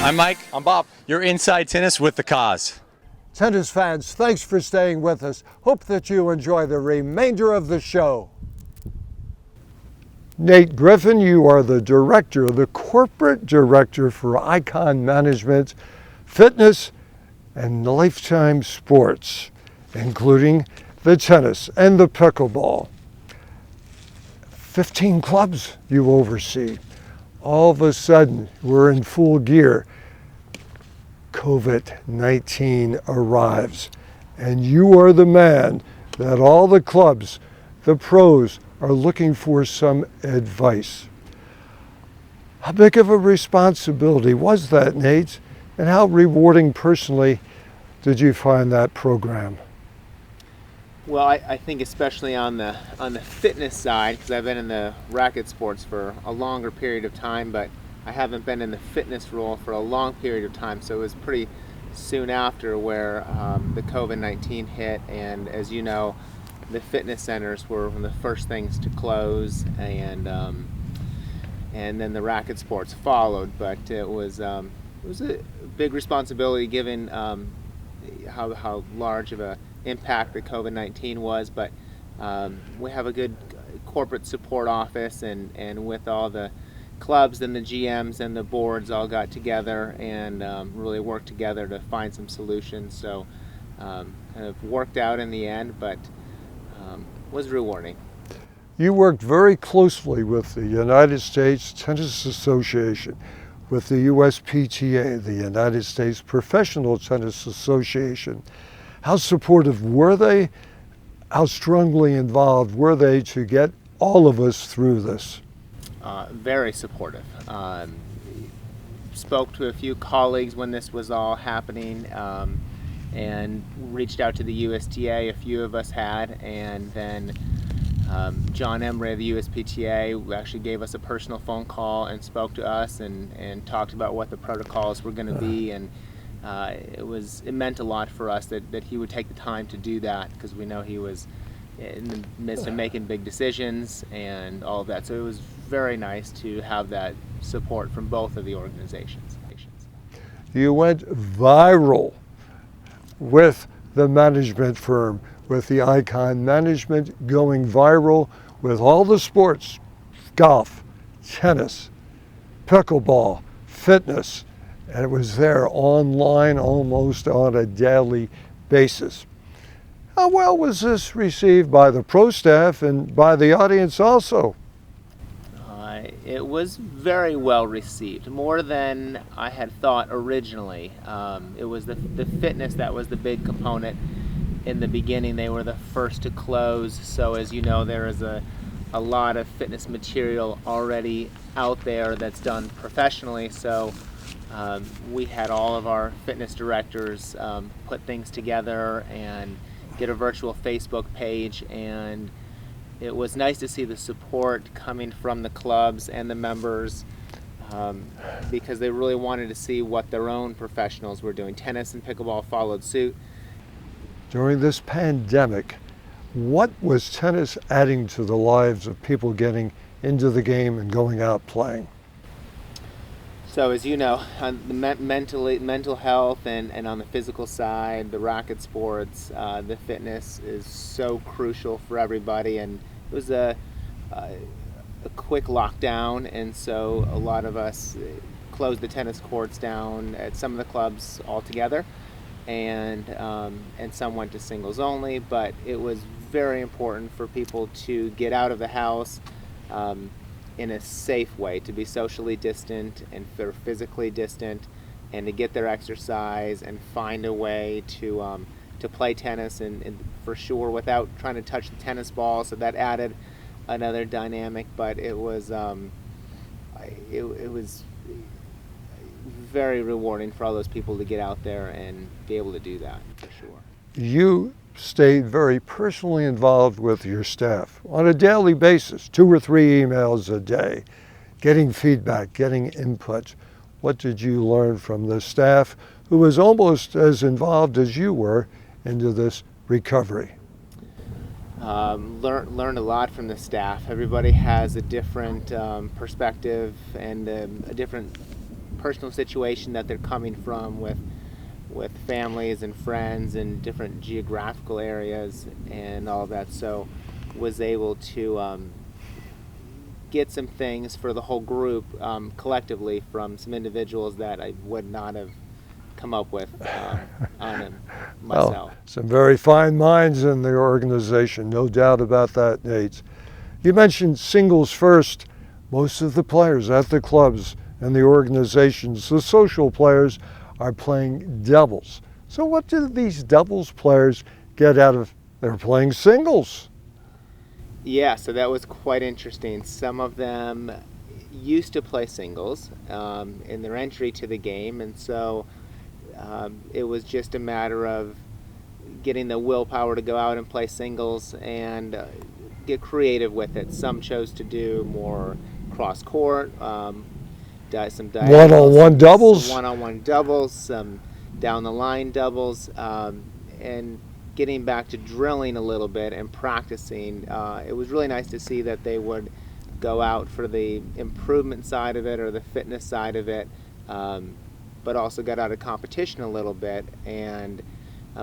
I'm Mike. I'm Bob. You're Inside Tennis with the Cause. Tennis fans, thanks for staying with us. Hope that you enjoy the remainder of the show. Nate Griffin, you are the director, the corporate director for Icon Management, Fitness, and Lifetime Sports, including the tennis and the pickleball. 15 clubs you oversee. All of a sudden, we're in full gear. COVID-19 arrives, and you are the man that all the clubs, the pros, are looking for some advice. How big of a responsibility was that, Nate? And how rewarding personally did you find that program? Well, I think especially on the fitness side, because I've been in the racket sports for a longer period of time, but I haven't been in the fitness role for a long period of time, so it was pretty soon after where the COVID-19 hit, and as you know, the fitness centers were one of the first things to close, and then the racket sports followed. But it was a big responsibility given how large of a impact the COVID-19 was. But we have a good corporate support office, and with all the clubs and the GMs and the boards all got together and really worked together to find some solutions. So kind of worked out in the end, but was rewarding. You worked very closely with the United States Tennis Association, with the USPTA, the United States Professional Tennis Association. How supportive were they? How strongly involved were they to get all of us through this? Very supportive. Spoke to a few colleagues when this was all happening, and reached out to the USTA, a few of us had, and then John Emre of the USPTA actually gave us a personal phone call and spoke to us and talked about what the protocols were going to be, and it meant a lot for us that he would take the time to do that, because we know he was in the midst of making big decisions and all of that. So it was very nice to have that support from both of the organizations. You went viral with the management firm, with the Icon Management, going viral with all the sports, golf, tennis, pickleball, fitness, and it was there online almost on a daily basis. How well was this received by the pro staff and by the audience also? It was very well received, more than I had thought originally. It was the fitness that was the big component. In the beginning, they were the first to close, so as you know, there is a lot of fitness material already out there that's done professionally, so we had all of our fitness directors put things together and get a virtual Facebook page, and it was nice to see the support coming from the clubs and the members, because they really wanted to see what their own professionals were doing. Tennis and pickleball followed suit. During this pandemic, what was tennis adding to the lives of people getting into the game and going out playing? So as you know, on the mental health and on the physical side, the racket sports, the fitness is so crucial for everybody, and it was a quick lockdown, and so a lot of us closed the tennis courts down at some of the clubs altogether, and some went to singles only, but it was very important for people to get out of the house in a safe way, to be socially distant and physically distant, and to get their exercise and find a way to play tennis, and for sure without trying to touch the tennis ball. So that added another dynamic, but it was very rewarding for all those people to get out there and be able to do that, for sure. You stayed very personally involved with your staff on a daily basis, 2 or 3 emails a day, getting feedback, getting input. What did you learn from the staff who was almost as involved as you were into this recovery? Learned a lot from the staff. Everybody has a different perspective and a different personal situation that they're coming from with families and friends in different geographical areas and all of that. So was able to get some things for the whole group collectively from some individuals that I would not have come up with on it myself. Well, some very fine minds in the organization, no doubt about that, Nate. You mentioned singles first. Most of the players at the clubs and the organizations, the social players, are playing doubles. So what do these doubles players get out of their playing singles? Yeah, so that was quite interesting. Some of them used to play singles in their entry to the game, and so it was just a matter of getting the willpower to go out and play singles and get creative with it. Some chose to do more cross court, some One-on-one doubles? One-on-one doubles, some down the line doubles, and getting back to drilling a little bit and practicing. It was really nice to see that they would go out for the improvement side of it or the fitness side of it, but also got out of competition a little bit and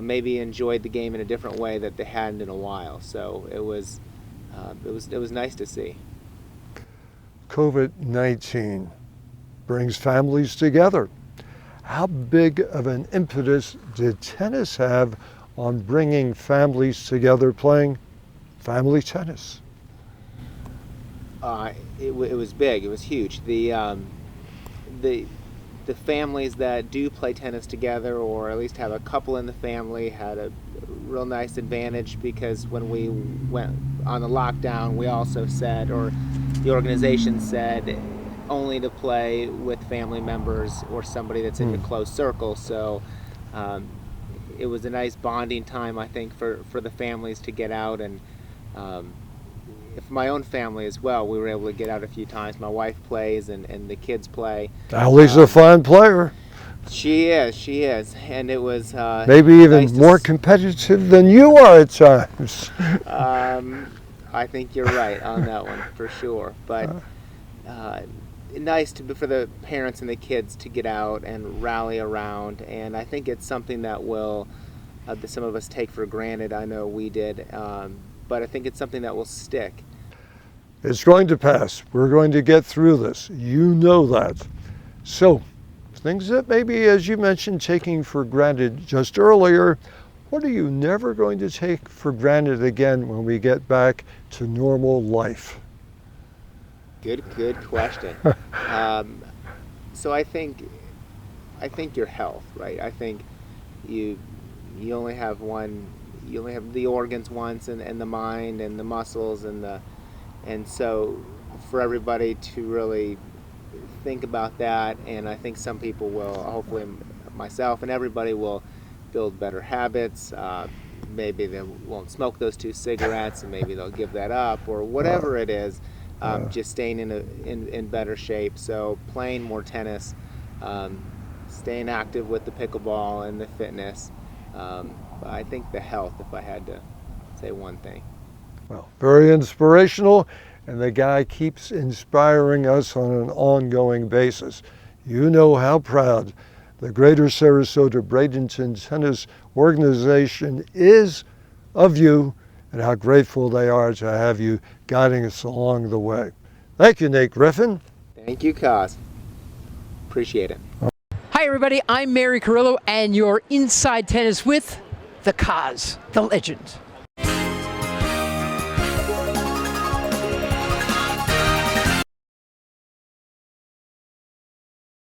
maybe enjoyed the game in a different way that they hadn't in a while. So it was nice to see. COVID-19 brings families together. How big of an impetus did tennis have on bringing families together playing family tennis? It was big. It was huge. The families that do play tennis together, or at least have a couple in the family, had a real nice advantage, because when we went on the lockdown, we also said, or the organization said, only to play with family members or somebody that's in a close circle. So it was a nice bonding time, I think, for the families to get out. And for my own family as well, we were able to get out a few times. My wife plays and the kids play. Allie's a fine player. She is, and it was maybe even nice more competitive than you are at times. I think you're right on that one for sure. But nice for the parents and the kids to get out and rally around, and I think it's something that that some of us take for granted. I know we did, but I think it's something that will stick. It's going to pass. We're going to get through this. You know that. So, things that maybe, as you mentioned, taking for granted just earlier, what are you never going to take for granted again when we get back to normal life? Good question. So I think your health, right? I think you only have one. You only have the organs once, and the mind and the muscles and so for everybody to really think about that, and I think some people will, hopefully myself and everybody, will build better habits. Maybe they won't smoke those 2 cigarettes, and maybe they'll give that up, or whatever it is. Just staying in better shape. So playing more tennis, staying active with the pickleball and the fitness. I think the health, if I had to say one thing. Well, very inspirational, and the guy keeps inspiring us on an ongoing basis. You know how proud the Greater Sarasota Bradenton Tennis Organization is of you, and how grateful they are to have you guiding us along the way. Thank you, Nate Griffin. Thank you, Cos. Appreciate it. Hi, everybody. I'm Mary Carrillo, and you're Inside Tennis with the Cos, the legend.